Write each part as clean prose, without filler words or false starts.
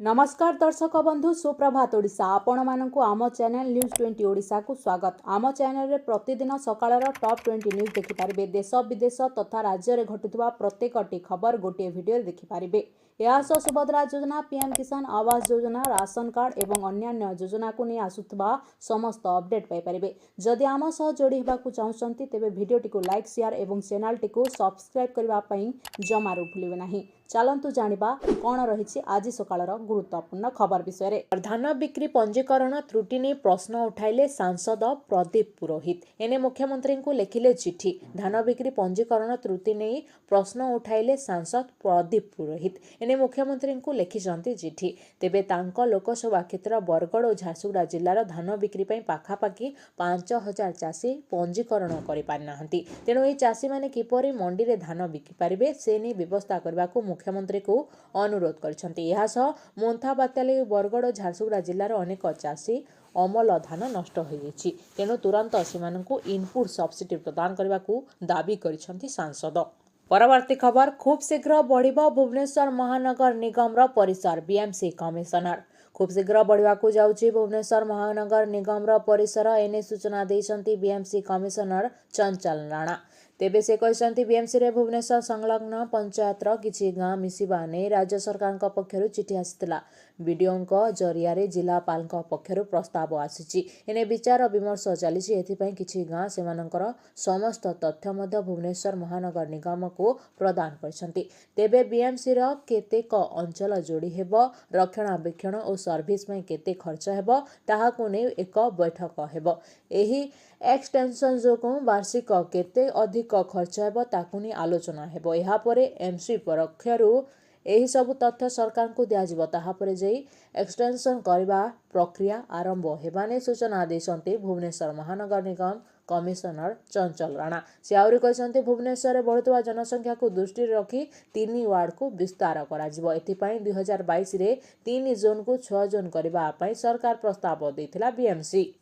नमस्कार दर्शक बंधु सुप्रभात ओडिशा आपण मानकु आम चैनल न्यूज 20 ओडिशा को स्वागत। आम चैनल रे प्रतिदिन सकाळर टॉप 20 न्यूज देखि पारिबे। देश विदेश तथा राज्य रे घटुवा प्रत्येकटी खबर गोटे वीडियो देखि पारिबे। या सुभद्रा योजना, पीएम किसान आवास योजना, राशन कार्ड एवं अन्य योजना को नहीं आसुवा समस्त अपडेट पाई पारिबे। जदि आम सह जोड़ी हेबाकु चाहुछंती तेबे भिडियोटी को लाइक शेयर एवं चैनल टी को सब्सक्राइब करबा पई जमारू भूलिबे नाही। चलंतु जानिबा कौन रही आज सकाळर गुरुत्वपूर्ण खबर विषय। धान बिक्री पंजीकरण त्रुटि नहीं प्रश्न उठाइले सांसद प्रदीप पुरोहित। एने मुख्यमंत्री को लिखिले चिठी। धान बिक्री पंजीकरण त्रुटि नहीं प्रश्न उठाइले सांसद प्रदीप पुरोहित। एने मुख्यमंत्री को लिखिछंती चिठी। तेबे तांको लोकसभा क्षेत्र बरगड़ और झारसुगुड़ा जिल्लार धान बिक्री पई पाखापाखि 5000 चाषी पंजीकरण करि पारि नाहंती। तेणु एही चाषी माने किपरि मंडी रे धान बिकि पारिबे से नै व्यवस्था करबाकू मुख्यमंत्री को अनुरोध करछंती। एहा सह मोन्था बात्याले बरगड़ और झारसुगुड़ा जिल्लार अनेक चाषी अमल धान नष्ट हो जाइछि। तेणु तुरंत सेमानंकु इनपुट सब्सिडी प्रदान करबाकू दाबी करिसंती सांसद। परवर्ती खबर, खूब शीघ्र बढ़िबो भुवनेश्वर महानगर निगम रो परिसर, बीएमसी कमिशनर। खूब शीघ्र बढ़िबाकू जाउछि भुवनेश्वर महानगर निगम रो परिसर, एने सूचना देइछंती बीएमसी कमिशनर चंचल राणा। तेबे से कहते बीएमसी रे भुवनेश्वर संलग्न पंचायत किछि गाँ मिसिबा नै राज्य सरकार पक्षरु चिठी आसिथिला। वीडियो जरिया जिलापाल पक्षरु प्रस्ताव आसीछि। एने विचार विमर्श चलिछि। एथिपई किछि गाँ सेमानकर समस्त तथ्य मध्य भुवनेश्वर महानगर निगम को प्रदान करछंती। तेबे बीएमसी रो केतेक अंचल जोड़ी हेबो, रक्षणाबेक्षण और सर्विस में केते खर्च हेबो ताहाकू नै एक बैठक हेबो। एही एक्सटेंशन जोगु वार्षिक केते अधिक खर्च हेबो ताकू नै आलोचना हेबो। एहा परे एमसी पक्षरु एही सब तथ्य सरकार को दिया जिवो। ताहा परे जेई एक्सटेंशन करबा प्रक्रिया आरंभ हेबाने सूचना देछंती भुवनेश्वर महानगर निगम कमिशनर चंचल राणा। से आउरी कहते भुवनेश्वर में बढ़ुवा जनसंख्या को दृष्टि रखी 3 वार्ड को विस्तार कराजिवो। एथिपई 2022 रे 3 जोन को 6 जोन करबा पई सरकार प्रस्ताव देथिला बीएमसी।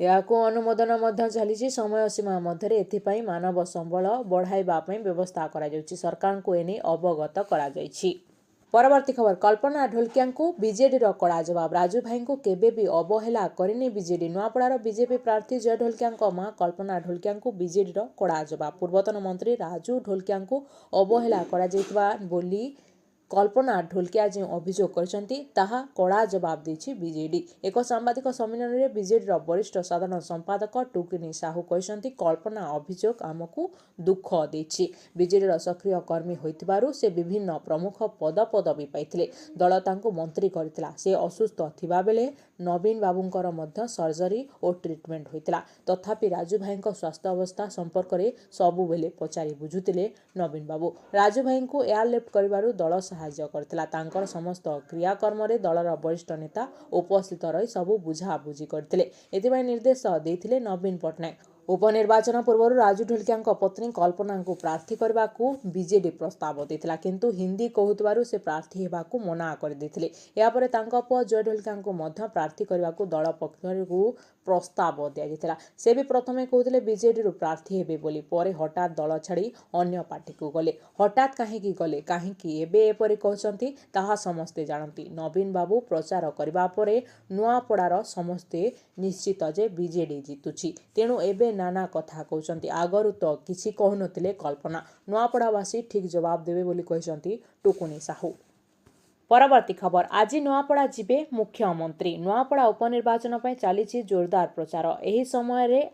याको अनुमोदन मध्य चली। समय सीमा मध्य एथिपई मानव संबल बढ़ाइबा पई व्यवस्था करा जाउछि। सरकार को एने अवगत करा जाइछि। परवर्ती खबर, कल्पना ढोलकिया को बीजेडी रो कड़ा जवाब। राजू भाई को केबे भी अवहेला करिनी बीजेडी। नुआपड़ार बीजेपी प्रार्थी जय ढोलकिया मां कल्पना ढोलकिया को बीजेडी रो कड़ा जवाब। पूर्वतन मंत्री राजू ढोलकिया को अवहेला करा जाइतबा बोली कल्पना ढोलकिया जो अभियोग करछंती ताहा कड़ा जवाब देछि बीजेडी। एक सांबादिक सम्मेलन में बीजेडी रो वरिष्ठ साधारण संपादक टुकिनी साहू कहछंती कल्पना अभियोग आमको दुख देछि। बीजेडी रो सक्रिय कर्मी होइतिबारु से विभिन्न प्रमुख पदवी पाइथिले। दल तांको मंत्री करथिला। से असुस्थ थिबा बेले नवीन बाबूंकर मध्य सर्जरी और ट्रीटमेंट होइतिला। तथापि राजू भाई स्वास्थ्य अवस्था संपर्क में सबु बेले पचारि बुझुतिले नवीन बाबू। राजू भाई को एयरलिफ्ट करिबारु दल साहाय्य करथिला। तांकर समस्त क्रियाकर्म रे दलर वरिष्ठ नेता उपस्थित रही सबु बुझाबुझी करथिले। एथिबाई निर्देश देथिले नवीन पटनायक। उपनिर्वाचन पूर्व राजू ढोलकिया पत्नी कल्पना को प्रार्थी करने को बीजेडी प्रस्ताव देथिला, किंतु हिंदी कहूतबारु से प्रार्थी हेबाकू मना कर देथिले। या परे तांको पुଅ जय ढोलकिया को मध्य प्रार्थी करने को दल पक्षरु प्रस्ताव दिया जायतिला। से भी प्रथमे कहूतिले बीजेडी रु प्रार्थी हेबे बोली, परे हठात दल छाड़ी अन्य पार्टी को गले। हठात काहेकी गले, काहेकी एबे एपरि कहउछंती ताहा समस्ते जानती। नवीन बाबू प्रचार करबा परे नुआपड़ार समस्ते निश्चित जे बीजेडी जितुची। तेणु एबे नाना कथा कहउछंती। आगरु तो किछि कहउनथिले कल्पना। नुआपड़ावासी ठीक जवाब देबे बोली कहउछंती टुकुनी साहू। परवर्ती खबर, आज नुआपड़ा जिबे मुख्यमंत्री। नुआपड़ा उपनिर्वाचन पर चली जोरदार प्रचार। एही समय रे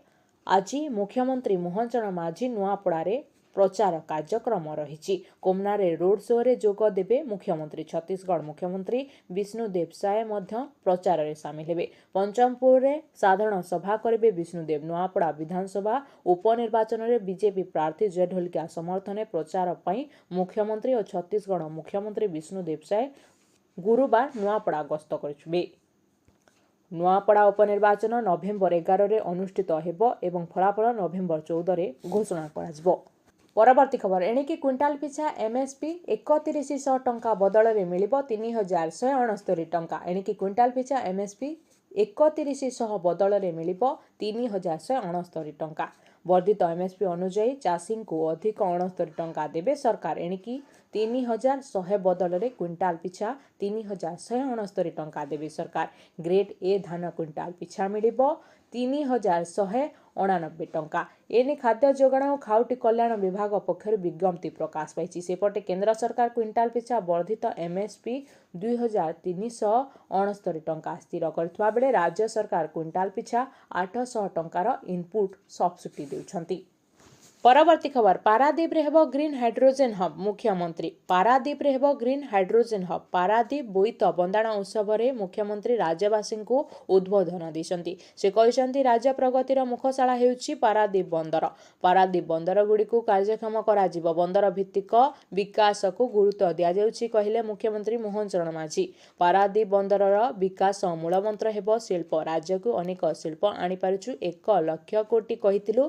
आज मुख्यमंत्री मोहन चरण माझी नुआपड़ा रे प्रचार कार्यक्रम रही। कोमनारे रोड शो रे जोग देबे मुख्यमंत्री। छत्तीसगढ़ मुख्यमंत्री विष्णुदेव साय मध्य प्रचार रे शामिल हेबे। पंचमपुर रे साधारण सभा करिबे विष्णुदेव। नुआपड़ा विधानसभा उपनिर्वाचन रे बीजेपी प्रार्थी जय ढोलकिया समर्थन प्रचार पई मुख्यमंत्री और छत्तीसगढ़ मुख्यमंत्री विष्णुदेव साय गुरुवार नुआपड़ा गस्त करिबे। नुआपड़ा उपनिर्वाचन नवेम्बर 11 रे अनुष्ठित हेबो एवं फलाफल नवेम्बर 14 रे घोषणा कराजिबो। परवर्ती खबर, एणिकी क्विंटाल पिछा एमएसपी 3100 टंका बदल में मिल 3169 टंका। एणिकी क्विंटाल पिछा एमएसपी 3100 बदल में मिल 3169 टंका। ବର୍ଦ୍ଧିତ ଏମ୍ଏସ୍ପି ଅନୁଯାୟୀ ଚାଷୀଙ୍କୁ ଅଧିକ 69 ଟଙ୍କା ଦେବେ ସରକାର। ଏଣିକି 3100 ବଦଳରେ କ୍ୱିଣ୍ଟାଲ ପିଛା 3169 ଟଙ୍କା ଦେବେ ସରକାର। ଗ୍ରେଡ୍ ଏ ଧାନ କ୍ୱିଣ୍ଟାଲ ପିଛା ମିଳିବ 3199 ଟଙ୍କା। ଏନେଇ ଖାଦ୍ୟ ଯୋଗାଣ ଓ ଖାଉଟି କଲ୍ୟାଣ ବିଭାଗ ପକ୍ଷରୁ ବିଜ୍ଞପ୍ତି ପ୍ରକାଶ ପାଇଛି। ସେପଟେ କେନ୍ଦ୍ର ସରକାର କ୍ୱିଣ୍ଟାଲ ପିଛା ବର୍ଦ୍ଧିତ ଏମ୍ଏସ୍ପି 2369 ଟଙ୍କା ସ୍ଥିର କରିଥିବା ବେଳେ ରାଜ୍ୟ ସରକାର କ୍ୱିଣ୍ଟାଲ ପିଛା 800 ଟଙ୍କାର ଇନପୁଟ୍ ସବସିଡି ଦେଉଛନ୍ତି। ପରବର୍ତ୍ତୀ ଖବର, ପାରାଦୀପରେ ହେବ ଗ୍ରୀନ୍ ହାଇଡ୍ରୋଜେନ୍ ହବ୍। ମୁଖ୍ୟମନ୍ତ୍ରୀ ପାରାଦୀପରେ ହେବ green hydrogen hub. Paradip Boita Bandana ଉତ୍ସବରେ ମୁଖ୍ୟମନ୍ତ୍ରୀ ରାଜ୍ୟବାସୀଙ୍କୁ ଉଦ୍ବୋଧନ ଦେଇଛନ୍ତି। ସେ କହିଛନ୍ତି ରାଜ୍ୟ ପ୍ରଗତିର ମୁଖଶାଳା ହେଉଛି ପାରାଦୀପ ବନ୍ଦର। ପାରାଦୀପ ବନ୍ଦରଗୁଡ଼ିକୁ କାର୍ଯ୍ୟକ୍ଷମ କରାଯିବ। ବନ୍ଦର ଭିତ୍ତିକ ବିକାଶକୁ ଗୁରୁତ୍ୱ ଦିଆଯାଉଛି କହିଲେ ମୁଖ୍ୟମନ୍ତ୍ରୀ ମୋହନ ଚରଣ ମାଝୀ। ପାରାଦୀପ ବନ୍ଦରର ବିକାଶ ମୂଳମନ୍ତ୍ର ହେବ ଶିଳ୍ପ। ରାଜ୍ୟକୁ ଅନେକ ଶିଳ୍ପ ଆଣିପାରୁଛୁ। 1 ଲକ୍ଷ କୋଟି କହିଥିଲୁ,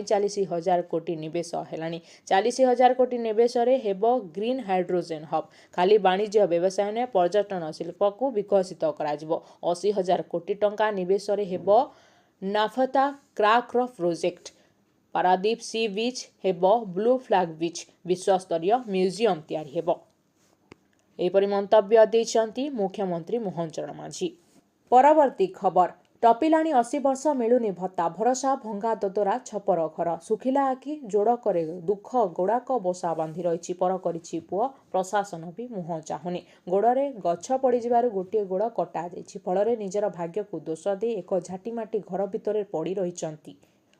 1,45,000 କୋଟି ନିବେଶ ହେଲାଣି। 40,000 କୋଟି ନିବେଶରେ ହେବ ଗ୍ରୀନ୍ ହାଇଡ୍ରୋଜେନ୍ ହବ୍। ଖାଲି ବାଣିଜ୍ୟ ବ୍ୟବସାୟ ନୁହେଁ, ପର୍ଯ୍ୟଟନ ଶିଳ୍ପକୁ ବିକଶିତ କରାଯିବ। 80,000 କୋଟି ଟଙ୍କା ନିବେଶରେ ହେବ ନାଫତା କ୍ରାକ୍ର ପ୍ରୋଜେକ୍ଟ। ପାରାଦୀପ ସି ବିଚ୍ ହେବ ବ୍ଲୁ ଫ୍ଲାଗ୍ ବିଚ୍। ବିଶ୍ୱସ୍ତରୀୟ ମ୍ୟୁଜିୟମ୍ ତିଆରି ହେବ। ଏହିପରି ମନ୍ତବ୍ୟ ଦେଇଛନ୍ତି ମୁଖ୍ୟମନ୍ତ୍ରୀ ମୋହନ ଚରଣ ମାଝୀ। ପରବର୍ତ୍ତୀ ଖବର, ଟପିଲାଣି 80 ବର୍ଷ ମିଳୁନି ଭତ୍ତା। ଭରସା ଭଙ୍ଗା ଦଦରା ଛପର ଘର। ଶୁଖିଲା ଆଖି ଯୋଡ଼କରେ ଦୁଃଖ ଗୋଡ଼ାକ ବସା ବାନ୍ଧି ରହିଛି। ପର କରିଛି ପୁଅ, ପ୍ରଶାସନ ବି ମୁହଁ ଚାହୁଁନି। ଗୋଡ଼ରେ ଗଛ ପଡ଼ିଯିବାରୁ ଗୋଟିଏ ଗୋଡ଼ କଟା ଯାଇଛି। ଫଳରେ ନିଜର ଭାଗ୍ୟକୁ ଦୋଷ ଦେଇ ଏକ ଝାଟିମାଟି ଘର ଭିତରେ ପଡ଼ି ରହିଛନ୍ତି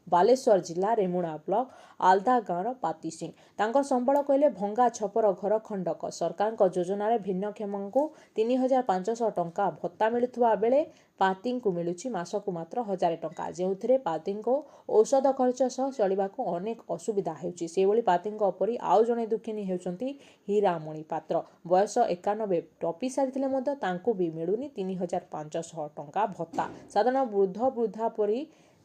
ବାଲେଶ୍ୱର ଜିଲ୍ଲା ରେମୁଣା ବ୍ଲକ ଆଲଦା ଗାଁର ପାତି ସିଂ। ତାଙ୍କ ସମ୍ବଳ କହିଲେ ଭଙ୍ଗା ଛପର ଘର ଖଣ୍ଡକ। ସରକାରଙ୍କ ଯୋଜନାରେ ଭିନ୍ନକ୍ଷମଙ୍କୁ 3,500 ଟଙ୍କା ଭତ୍ତା ମିଳୁଥିବା ବେଳେ ପାତିଙ୍କୁ ମିଳୁଛି ମାସକୁ ମାତ୍ର 1,000 ଟଙ୍କା, ଯେଉଁଥିରେ ପାତିଙ୍କ ଔଷଧ ଖର୍ଚ୍ଚ ସହ ଚଳିବାକୁ ଅନେକ ଅସୁବିଧା ହେଉଛି। ସେଭଳି ପାତିଙ୍କ ପରି ଆଉ ଜଣେ ଦୁଃଖିନୀ ହେଉଛନ୍ତି ହୀରାମଣି ପାତ୍ର। ବୟସ 91 ଟପି ସାରିଥିଲେ ମଧ୍ୟ ତାଙ୍କୁ ବି ମିଳୁନି 3,500 ଟଙ୍କା ଭତ୍ତା। ସାଧାରଣ ବୃଦ୍ଧ ବୃଦ୍ଧା ପରି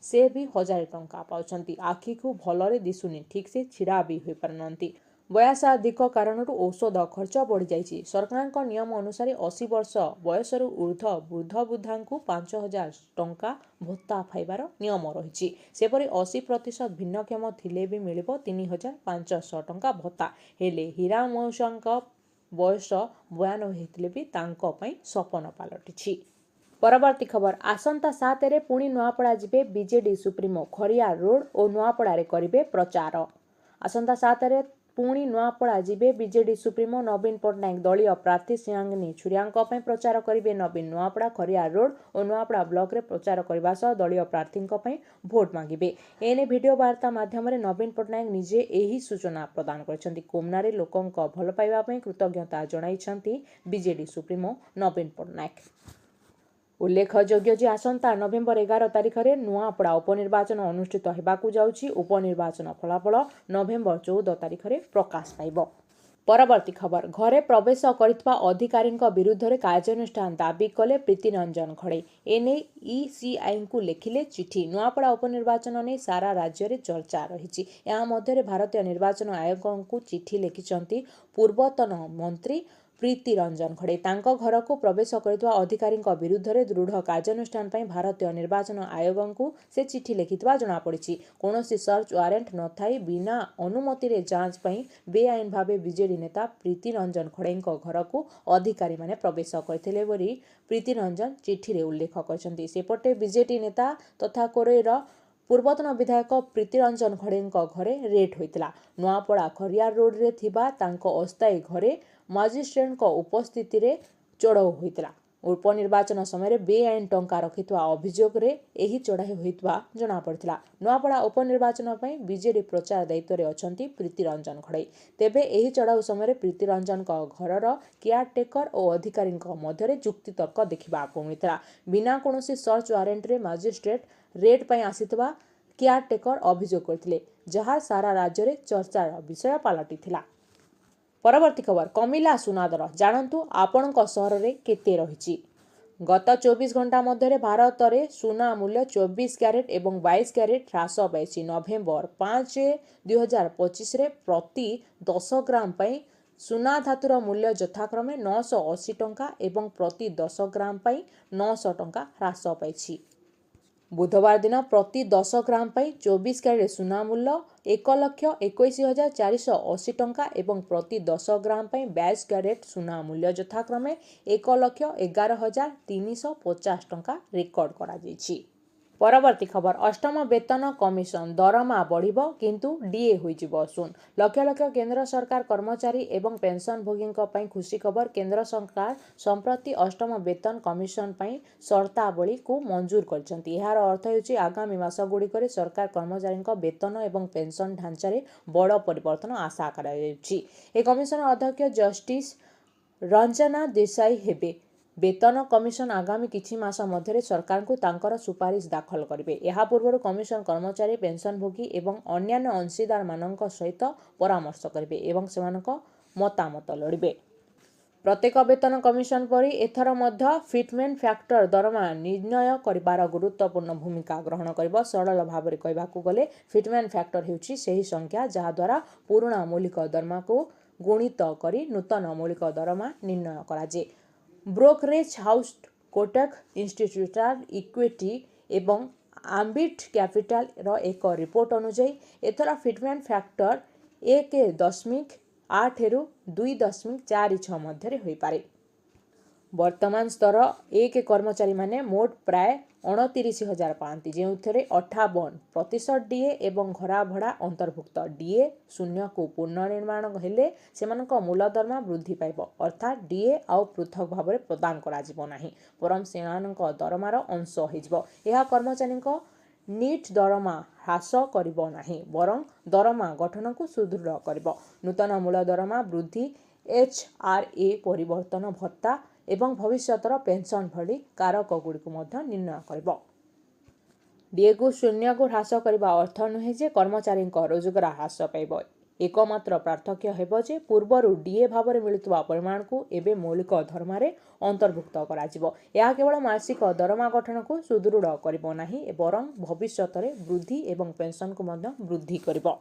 ସେ ବି 1,000 ଟଙ୍କା ପାଉଛନ୍ତି। ଆଖିକୁ ଭଲରେ ଦିଶୁନି, ଠିକ୍ ସେ ଛିଡ଼ା ବି ହୋଇପାରୁନାହାନ୍ତି। ବୟସାଧିକ କାରଣରୁ ଔଷଧ ଖର୍ଚ୍ଚ ବଢ଼ିଯାଇଛି। ସରକାରଙ୍କ ନିୟମ ଅନୁସାରେ 80 ବର୍ଷ ବୟସରୁ ଉର୍ଦ୍ଧ୍ୱ ବୃଦ୍ଧ ବୃଦ୍ଧାଙ୍କୁ 5,000 ଟଙ୍କା ଭତ୍ତା ପାଇବାର ନିୟମ ରହିଛି। ସେପରି 80% ଭିନ୍ନକ୍ଷମ ଥିଲେ ବି ମିଳିବ 3,500 ଟଙ୍କା ଭତ୍ତା। ହେଲେ ହୀରା ମଉସାଙ୍କ ବୟସ 92 ହେଇଥିଲେ ବି ତାଙ୍କ ପାଇଁ ସପନ ପାଲଟିଛି। ପରବର୍ତ୍ତୀ ଖବର, ଆସନ୍ତା 7ରେ ପୁଣି ନୂଆପଡ଼ା ଯିବେ ବିଜେଡି ସୁପ୍ରିମୋ। ଖରିଆର ରୋଡ୍ ଓ ନୂଆପଡ଼ାରେ କରିବେ ପ୍ରଚାର। ଆସନ୍ତା 7ରେ ପୁଣି ନୂଆପଡ଼ା ଯିବେ ବିଜେଡି ସୁପ୍ରିମୋ ନବୀନ ପଟ୍ଟନାୟକ। ଦଳୀୟ ପ୍ରାର୍ଥୀ ଶ୍ରୀଆଙ୍ଗନୀ ଛୁରିଆଙ୍କ ପାଇଁ ପ୍ରଚାର କରିବେ ନବୀନ। ନୂଆପଡ଼ା, ଖରିଆର ରୋଡ୍ ଓ ନୂଆପଡ଼ା ବ୍ଲକରେ ପ୍ରଚାର କରିବା ସହ ଦଳୀୟ ପ୍ରାର୍ଥୀଙ୍କ ପାଇଁ ଭୋଟ ମାଗିବେ। ଏନେଇ ଭିଡିଓ ବାର୍ତ୍ତା ମାଧ୍ୟମରେ ନବୀନ ପଟ୍ଟନାୟକ ନିଜେ ଏହି ସୂଚନା ପ୍ରଦାନ କରିଛନ୍ତି। କୋମନାରେ ଲୋକଙ୍କ ଭଲ ପାଇବା ପାଇଁ କୃତଜ୍ଞତା ଜଣାଇଛନ୍ତି ବିଜେଡି ସୁପ୍ରିମୋ ନବୀନ ପଟ୍ଟନାୟକ। ଉଲ୍ଲେଖଯୋଗ୍ୟ ଯେ ଆସନ୍ତା ନଭେମ୍ବର 11 ତାରିଖରେ ନୂଆପଡ଼ା ଉପନିର୍ବାଚନ ଅନୁଷ୍ଠିତ ହେବାକୁ ଯାଉଛି। ଉପନିର୍ବାଚନ ଫଳାଫଳ ନଭେମ୍ବର 14 ତାରିଖରେ ପ୍ରକାଶ ପାଇବ। ପରବର୍ତ୍ତୀ ଖବର, ଘରେ ପ୍ରବେଶ କରିଥିବା ଅଧିକାରୀଙ୍କ ବିରୁଦ୍ଧରେ କାର୍ଯ୍ୟାନୁଷ୍ଠାନ ଦାବି କଲେ ପ୍ରୀତିରଞ୍ଜନ ଘଡ଼େଇ। ଏନେଇ ଇସିଆଇଙ୍କୁ ଲେଖିଲେ ଚିଠି। ନୂଆପଡ଼ା ଉପନିର୍ବାଚନ ନେଇ ସାରା ରାଜ୍ୟରେ ଚର୍ଚ୍ଚା ରହିଛି। ଏହା ମଧ୍ୟରେ ଭାରତୀୟ ନିର୍ବାଚନ ଆୟୋଗଙ୍କୁ ଚିଠି ଲେଖିଛନ୍ତି ପୂର୍ବତନ ମନ୍ତ୍ରୀ ପ୍ରୀତିରଞ୍ଜନ ଘଡ଼େଇ। ତାଙ୍କ ଘରକୁ ପ୍ରବେଶ କରିଥିବା ଅଧିକାରୀଙ୍କ ବିରୁଦ୍ଧରେ ଦୃଢ଼ କାର୍ଯ୍ୟାନୁଷ୍ଠାନ ପାଇଁ ଭାରତୀୟ ନିର୍ବାଚନ ଆୟୋଗଙ୍କୁ ସେ ଚିଠି ଲେଖିଥିବା ଜଣାପଡ଼ିଛି। କୌଣସି ସର୍ଚ୍ଚ ୱାରେଣ୍ଟ ନଥାଇ ବିନା ଅନୁମତିରେ ଯାଞ୍ଚ ପାଇଁ ବେଆଇନ ଭାବେ ବିଜେଡି ନେତା ପ୍ରୀତିରଞ୍ଜନ ଘଡ଼େଇଙ୍କ ଘରକୁ ଅଧିକାରୀମାନେ ପ୍ରବେଶ କରିଥିଲେ ବୋଲି ପ୍ରୀତିରଞ୍ଜନ ଚିଠିରେ ଉଲ୍ଲେଖ କରିଛନ୍ତି। ସେପଟେ ବିଜେଡି ନେତା ତଥା କୋରେଇର ପୂର୍ବତନ ବିଧାୟକ ପ୍ରୀତିରଞ୍ଜନ ଘଡ଼େଇଙ୍କ ଘରେ ରେଡ୍ ହୋଇଥିଲା। ନୂଆପଡ଼ା ଖରିଆର ରୋଡ୍ରେ ଥିବା ତାଙ୍କ ଅସ୍ଥାୟୀ ଘରେ ମାଜିଷ୍ଟ୍ରେଟଙ୍କ ଉପସ୍ଥିତିରେ ଚଢ଼ଉ ହୋଇଥିଲା। ଉପନିର୍ବାଚନ ସମୟରେ ବେଆଇନ ଟଙ୍କା ରଖିଥିବା ଅଭିଯୋଗରେ ଏହି ଚଢ଼ାଉ ହୋଇଥିବା ଜଣାପଡ଼ିଥିଲା। ନୂଆପଡ଼ା ଉପନିର୍ବାଚନ ପାଇଁ ବିଜେଡି ପ୍ରଚାର ଦାୟିତ୍ୱରେ ଅଛନ୍ତି ପ୍ରୀତିରଞ୍ଜନ ଘଡ଼େଇ। ତେବେ ଏହି ଚଢ଼ାଉ ସମୟରେ ପ୍ରୀତିରଞ୍ଜନଙ୍କ ଘରର କେୟାରଟେକର ଓ ଅଧିକାରୀଙ୍କ ମଧ୍ୟରେ ଯୁକ୍ତିତର୍କ ଦେଖିବାକୁ ମିଳିଥିଲା। ବିନା କୌଣସି ସର୍ଚ୍ଚ ୱାରେଣ୍ଟରେ ମାଜିଷ୍ଟ୍ରେଟ ରେଡ୍ ପାଇଁ ଆସିଥିବା କେୟାରଟେକର ଅଭିଯୋଗ କରିଥିଲେ, ଯାହା ସାରା ରାଜ୍ୟରେ ଚର୍ଚ୍ଚାର ବିଷୟ ପାଲଟିଥିଲା। ପରବର୍ତ୍ତୀ ଖବର, କମିଲା ସୁନା ଦର। ଜାଣନ୍ତୁ ଆପଣଙ୍କ ସହରରେ କେତେ ରହିଛି। ଗତ 24 ଘଣ୍ଟା ମଧ୍ୟରେ ଭାରତରେ ସୁନା ମୂଲ୍ୟ 24 କ୍ୟାରେଟ୍ ଏବଂ 22 କ୍ୟାରେଟ୍ ହ୍ରାସ ପାଇଛି। ନଭେମ୍ବର 5, 2025ରେ ପ୍ରତି 10 ଗ୍ରାମ ପାଇଁ ସୁନା ଧାତୁର ମୂଲ୍ୟ ଯଥାକ୍ରମେ 980 ଟଙ୍କା ଏବଂ ପ୍ରତି 10 ଗ୍ରାମ ପାଇଁ 900 ଟଙ୍କା ହ୍ରାସ ପାଇଛି। बुधवार दिन प्रति 10 ग्राम पर 24 कैरेट सुना मूल्य 1,21,480 टंका एवं प्रति 10 ग्राम पर 22 कैरेट सुना मूल्य यथाक्रमे 1,11,350 टंका रेकर्ड करा जायछि। परवर्ती खबर अष्टम वेतन कमिशन दरमा बढ़िबो किंतु डीए होइजिबो सुन। लक्ष लक्ष केंद्र सरकार कर्मचारी एवं पेंशनभोगी पई खुशी खबर केंद्र सरकार संप्रति अष्टम वेतन कमिशन पई शर्तावली को मंजूर करछंती। यार अर्थ हेउची आगामी मास गुड़िकरे सरकार कर्मचारी वेतन एवं पेंशन ढांचारे बड़ परिवर्तन आशा करा जायछि। ए कमिशन अध्यक्ष जस्टिस रंजना देसाई हेबे। वेतन कमिशन आगामी किछि मास मध्य सरकार को तांकर सुपारिश दाखल करेंगे। यह पूर्व कमिशन कर्मचारी पेंशनभोगी एवं अन्यान्य अंशीदार मानक सहित परामर्श करेंगे एवं सेमानक मतामत लड़े। प्रत्येक वेतन कमिशन परी एथर मध्य फिटमेंट फैक्टर दरमा निर्णय करिबार गुरुत्वपूर्ण भूमिका ग्रहण करिबो। सरल भाव में कहबाकू गले फिटमेंट फैक्टर हेउची सेही संख्या जहा द्वारा पुराना मौलिक दरमा को गुणित करी नूतन मौलिक दरमा निर्णय कराजे। Brokerage house Kotak Institutional Equity एवं आम्बिट कैपिटल रो एक रिपोर्ट अनुसार एथर फिटमेंट फैक्टर 1.8 रु 2.46 मध्य होई पारे। वर्तमान स्तर 1 कर्मचारी माने मोट प्राय 29,000 पाती जो 58% डीए एवं घरा भड़ा अंतर्भुक्त। डीए शून्य को पुनर्निर्माण हेले सेमानक मूल दरमा वृद्धि पाइब अर्थात डीए आउ पृथक भाव में प्रदान करा नाही परम सेमानक दरमार अंश होइजिबो। यह कर्मचारी नीट दरमा ह्रास करिबो नाही बरं दरमा गठन को सुदृढ़ करिबो। नूतन मूल दरमा वृद्धि एचआरए परिवर्तन भत्ता एवं भविष्यतर पेंशन भली कारक गुड़िक निर्णय करिबो। डीए को शून्य को ह्रास करने अर्थ नुहे जे कर्मचारी रोजगार ह्रास पाइब। एकमात्र पार्थक्य हेबो जे पूर्वरु डीए भाव में मिलुवा परिमाण को एबे मौलिक धर्मारे अंतर्भुक्त कराजिबो। यह केवल मासिक दरमा गठन को सुदृढ़ करिबो नाही बरं भविष्यतरे वृद्धि एवं पेंशन को वृद्धि करिबो।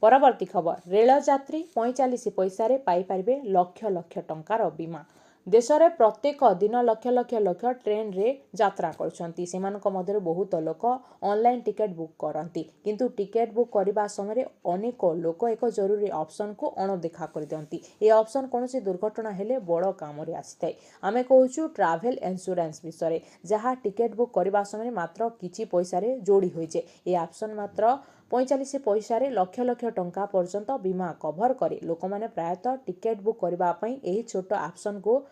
परवर्ती खबर रेल यात्री 45 पैसा रे पाई पारिबे लक्ष लक्ष टंकार बीमा। देश में प्रत्येक दिन लक्ष लक्ष लक्ष ट्रेन रे यात्रा करछंती। सेमानक मध्यरे बहुत लोक ऑनलाइन टिकेट बुक करती किंतु टिकेट बुक करने समय अनेक लोक एक जरूरी ऑप्शन को अणदेखा कर दियंती। ये ऑप्शन कौन सी दुर्घटना हेले बड़ काम रे आसी थाए। आमे कहूछु ट्रैवल इंश्योरेंस विषय जहाँ टिकेट बुक करने समय मात्र किछि पैसा रे जोड़ी होइजे। ये ऑप्शन मात्र 45 पैसा रे लक्ष लक्ष टंका पर्यंत बीमा कभर करे। लोक माने प्रायतः टिकेट बुक करबा पई एही छोट ऑप्शन को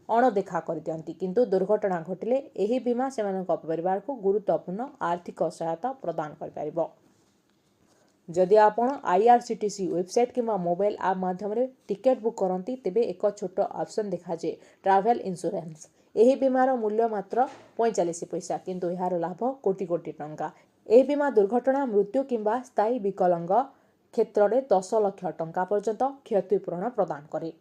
अणदेखा कर दियंती किंतु दुर्घटना घटिले एही बीमा सेमानक परिवार को गुरुत्वपूर्ण आर्थिक सहायता प्रदान कर पारिबो। जदि आपण आईआरसीटीसी वेबसाइट किंवा मोबाइल ऐप माध्यम रे टिकेट बुक करंती तेबे एक छोट ऑप्शन देखा जे ट्रैवल इंश्योरेंस। एही बीमार मूल्य मात्र 45 पैसा किंतु यार लाभ कोटी कोटी टंका। एही बीमा दुर्घटना मृत्यु किंवा स्थायी विकलांग क्षेत्र में 10 लाख टंका पर्यंत क्षतिपूरण प्रदान करे।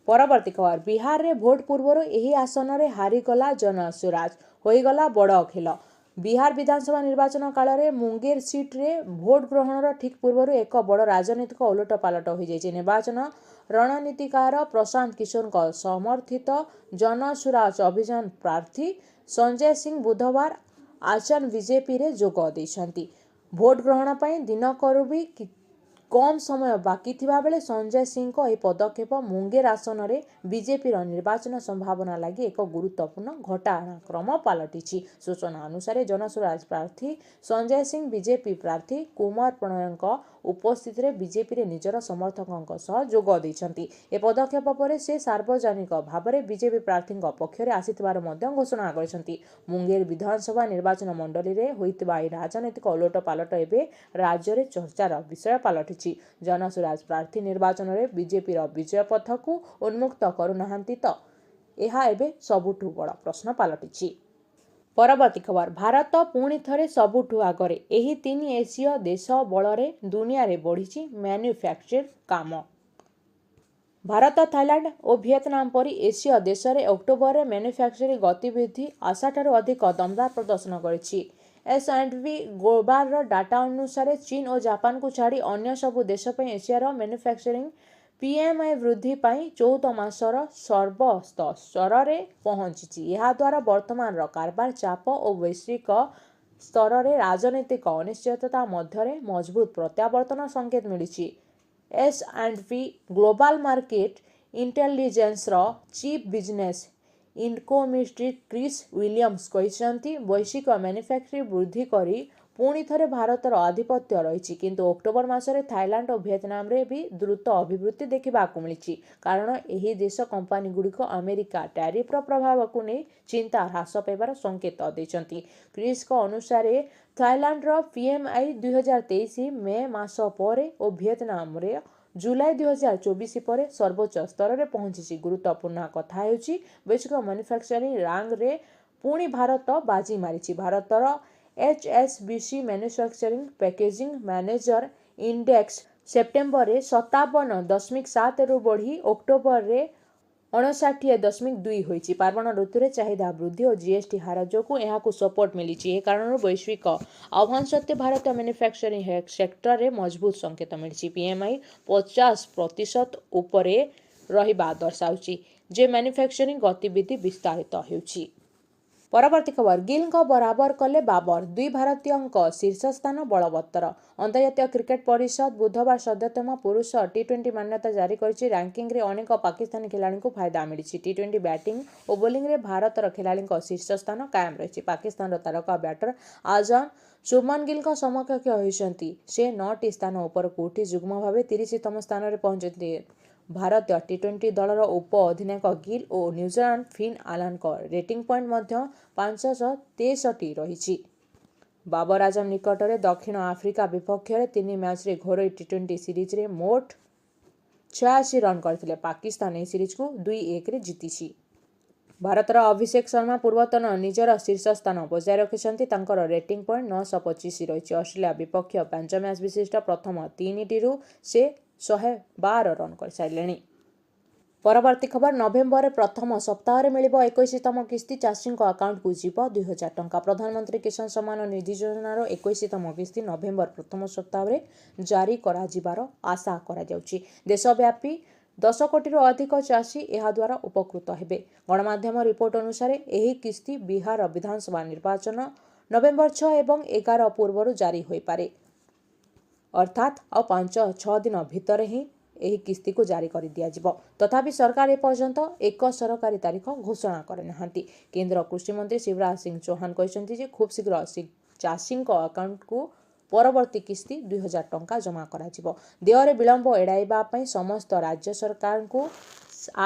परवर्ती खबर बिहार रे भोट पूर्व यही आसन रे हारीगला जनसुराज होईगला बड़ खेल। बिहार विधानसभा निर्वाचन काल रे मुंगेर सीट रे भोट ग्रहण ठीक पूर्व एक बड़ राजनीतिक उलट पालट हो जाए। निर्वाचन रणनीतिकार प्रशांत किशोर समर्थित जनसुराज अभियान प्रार्थी संजय सिंह बुधवार आचन बीजेपी रे जोग देइछंती। भोट ग्रहण पई दिनकरू भी कम समय बाकी थिबा बेले संजय सिंह को यह पदक्षेप मुंगेर आसन रे बीजेपी रो निर्वाचन संभावना लगी एक गुरुत्वपूर्ण घटनाक्रम पलटिछि। सूचना अनुसार जनसुराज प्रार्थी संजय सिंह बीजेपी प्रार्थी कुमार प्रणयଙ୍କ उपस्थित रे बीजेपी रे निजर समर्थकଙ୍କ सह जोग दैछंती। ए पदक्षेप पर से सार्वजनिक भाव में बीजेपी प्रार्थी पक्ष रे आसितबार मध्य घोषणा करछंती। मुंगेर विधानसभा निर्वाचन मंडली रे होइतबा ए राजनीतिक उलट पालट एबे राज्य रे चर्चार विषय पलटिछि। जनसुराज प्रार्थी निर्वाचन रे बीजेपी रो विजय पथ को उन्मुक्त करुनाहांती तो यह एबे सबुठु बड़ प्रश्न पलटिछि। परवर्ती खबर भारत पुणी थरे सबुठु आगरे एही 3 एसीय देश बलरे दुनिया रे बढ़िछि मैन्युफैक्चरिंग काम। भारत थाईलैंड और वियतनाम परी एसीय देश रे अक्टोबर रे मैन्युफैक्चरिंग गतिविधि आशाठारु अधिक दमदार प्रदर्शन करिछि। S&P ग्लोबल डाटा अनुसार चीन और जापान को छाड़ी अन्य सबु देश पे एशियार मैन्युफैक्चरिंग PMI वृद्धि पाई 14 मासर सर्वोच्च स्तर रे पहुंची। यह द्वारा वर्तमान कारबार चाप और वैश्विक ସ୍ତରରେ ରାଜନୈତିକ ଅନିଶ୍ଚୟତା ମଧ୍ୟରେ ମଜବୁତ ପ୍ରତ୍ୟାବର୍ତ୍ତନ ସଂକେତ ମିଳିଛି। S&P ଗ୍ଲୋବାଲ ମାର୍କେଟ ଇଣ୍ଟେଲିଜେନ୍ସର chief business economist Chris Williams କହିଛନ୍ତି, ବୈଶ୍ୱିକ ମାନୁଫ୍ୟାକ୍ଚରିଂ ବୃଦ୍ଧି କରି ପୁଣି ଥରେ ଭାରତର ଆଧିପତ୍ୟ ରହିଛି, କିନ୍ତୁ ଅକ୍ଟୋବର ମାସରେ ଥାଇଲାଣ୍ଡ ଓ ଭିଏତନାମରେ ବି ଦ୍ରୁତ ଅଭିବୃଦ୍ଧି ଦେଖିବାକୁ ମିଳିଛି, କାରଣ ଏହି ଦେଶ କମ୍ପାନୀଗୁଡ଼ିକ ଆମେରିକା ଟ୍ୟାରିଫର ପ୍ରଭାବକୁ ନେଇ ଚିନ୍ତା ହ୍ରାସ ପାଇବାର ସଂକେତ ଦେଇଛନ୍ତି। କ୍ରିସ୍ଙ୍କ ଅନୁସାରେ ଥାଇଲାଣ୍ଡର PMI 2023 ମେ ମାସ ପରେ ଓ ଭିଏତନାମରେ ଜୁଲାଇ 2024 ପରେ ସର୍ବୋଚ୍ଚ ସ୍ତରରେ ପହଞ୍ଚିଛି। ଗୁରୁତ୍ୱପୂର୍ଣ୍ଣ କଥା ହେଉଛି, ବୈଶ୍ୱିକ ମାନୁଫ୍ୟାକ୍ଚରିଂ ରାଙ୍କରେ ପୁଣି ଭାରତ ବାଜି ମାରିଛି। ଭାରତର HSBC manufacturing packaging manager index ସେପ୍ଟେମ୍ବରରେ 57.7ରୁ ବଢ଼ି ଅକ୍ଟୋବରରେ 59.2 ହୋଇଛି। ପାର୍ବଣ ଋତୁରେ ଚାହିଦା ବୃଦ୍ଧି ଓ GST ହାର ଯୋଗୁଁ ଏହାକୁ ସପୋର୍ଟ ମିଳିଛି। ଏହି କାରଣରୁ ବୈଶ୍ୱିକ ଆହ୍ୱାନ ସତ୍ତ୍ୱେ ଭାରତୀୟ ମାନୁଫ୍ୟାକ୍ଚରିଂ ସେକ୍ଟରରେ ମଜବୁତ ସଂକେତ ମିଳିଛି। PMI 50% ଉପରେ ରହିବା ଦର୍ଶାଉଛି ଯେ ମାନୁଫ୍ୟାକ୍ଚରିଂ ଗତିବିଧି ବିସ୍ତାରିତ ହେଉଛି। ପରବର୍ତ୍ତୀ ଖବର, ଗିଲଙ୍କ ବରାବର କଲେ ବାବର, ଦୁଇ ଭାରତୀୟଙ୍କ ଶୀର୍ଷ ସ୍ଥାନ ବଳବତ୍ତର। ଅନ୍ତର୍ଜାତୀୟ କ୍ରିକେଟ ପରିଷଦ ବୁଧବାର ସଦ୍ୟତମ ପୁରୁଷ T20 ମାନ୍ୟତା ଜାରି କରିଛି। ରାଙ୍କିଙ୍ଗରେ ଅନେକ ପାକିସ୍ତାନୀ ଖେଳାଳିଙ୍କୁ ଫାଇଦା ମିଳିଛି। T20 ବ୍ୟାଟିଂ ଓ ବୋଲିଂରେ ଭାରତର ଖେଳାଳିଙ୍କ ଶୀର୍ଷ ସ୍ଥାନ କାୟମ ରହିଛି। ପାକିସ୍ତାନର ତାରକା ବ୍ୟାଟର ଆଜମ ଶୁଭମନ ଗିଲଙ୍କ ସମକକ୍ଷ ହୋଇଛନ୍ତି। ସେ 9ଟି ସ୍ଥାନ ଉପରକୁ ଉଠି ଯୁଗ୍ମ ଭାବେ 30ତମ ସ୍ଥାନରେ ପହଞ୍ଚିଛନ୍ତି। ଭାରତୀୟ T20 ଦଳର ଉପ ଅଧିନାୟକ ଗିଲ ଓ ନ୍ୟୁଜିଲାଣ୍ଡ ଫିନ୍ ଆଲାନଙ୍କ ରେଟିଂ ପଏଣ୍ଟ ମଧ୍ୟ 563 ରହିଛି। ବାବର ଆଜମ ନିକଟରେ ଦକ୍ଷିଣ ଆଫ୍ରିକା ବିପକ୍ଷରେ 3 ମ୍ୟାଚରେ ଘରୋଇ T20 ସିରିଜରେ ମୋଟ 86 ରନ୍ କରିଥିଲେ। ପାକିସ୍ତାନ ଏହି ସିରିଜକୁ 2-1ରେ ଜିତିଛି। ଭାରତର ଅଭିଷେକ ଶର୍ମା ପୂର୍ବତନ ନିଜର ଶୀର୍ଷ ସ୍ଥାନ ବଜାୟ ରଖିଛନ୍ତି। ତାଙ୍କର ରେଟିଂ ପଏଣ୍ଟ 925 ରହିଛି। ଅଷ୍ଟ୍ରେଲିଆ ବିପକ୍ଷ 5 ମ୍ୟାଚ ବିଶିଷ୍ଟ ପ୍ରଥମ 3ଟିରୁ ସେ 112 ରନ୍ କରିସାରିଲେଣି। ପରବର୍ତ୍ତୀ ଖବର, ନଭେମ୍ବରରେ ପ୍ରଥମ ସପ୍ତାହରେ ମିଳିବ 21ତମ କିସ୍ତି। ଚାଷୀଙ୍କ ଆକାଉଣ୍ଟକୁ ଯିବ 2000 ଟଙ୍କା। ପ୍ରଧାନମନ୍ତ୍ରୀ କିଷାନ ସମ୍ମାନ ନିଧି ଯୋଜନାର 21ତମ କିସ୍ତି ନଭେମ୍ବର ପ୍ରଥମ ସପ୍ତାହରେ ଜାରି କରାଯିବାର ଆଶା କରାଯାଉଛି। ଦେଶବ୍ୟାପୀ 10 କୋଟିରୁ ଅଧିକ ଚାଷୀ ଏହାଦ୍ୱାରା ଉପକୃତ ହେବେ। ଗଣମାଧ୍ୟମ ରିପୋର୍ଟ ଅନୁସାରେ ଏହି କିସ୍ତି ବିହାର ବିଧାନସଭା ନିର୍ବାଚନ ନଭେମ୍ବର 6 ଏବଂ 11 ପୂର୍ବରୁ ଜାରି ହୋଇପାରେ, ଅର୍ଥାତ୍ ଆଉ 5-6 ଦିନ ଭିତରେ ହିଁ ଏହି କିସ୍ତିକୁ ଜାରି କରିଦିଆଯିବ। ତଥାପି ସରକାର ଏପର୍ଯ୍ୟନ୍ତ ଏକ ସରକାରୀ ତାରିଖ ଘୋଷଣା କରିନାହାନ୍ତି। କେନ୍ଦ୍ର କୃଷିମନ୍ତ୍ରୀ ଶିବରାଜ ସିଂ ଚୌହାନ କହିଛନ୍ତି ଯେ ଖୁବ୍ ଶୀଘ୍ର ଚାଷୀଙ୍କ ଆକାଉଣ୍ଟକୁ ପରବର୍ତ୍ତୀ କିସ୍ତି 2000 ଟଙ୍କା ଜମା କରାଯିବ। ଦେୟରେ ବିଳମ୍ବ ଏଡ଼ାଇବା ପାଇଁ ସମସ୍ତ ରାଜ୍ୟ ସରକାରଙ୍କୁ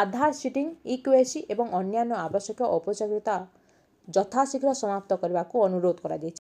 ଆଧାର ସିଟିଂ, EKYC ଏବଂ ଅନ୍ୟାନ୍ୟ ଆବଶ୍ୟକ ଔପଚାରିକତା ଯଥାଶୀଘ୍ର ସମାପ୍ତ କରିବାକୁ ଅନୁରୋଧ କରାଯାଇଛି।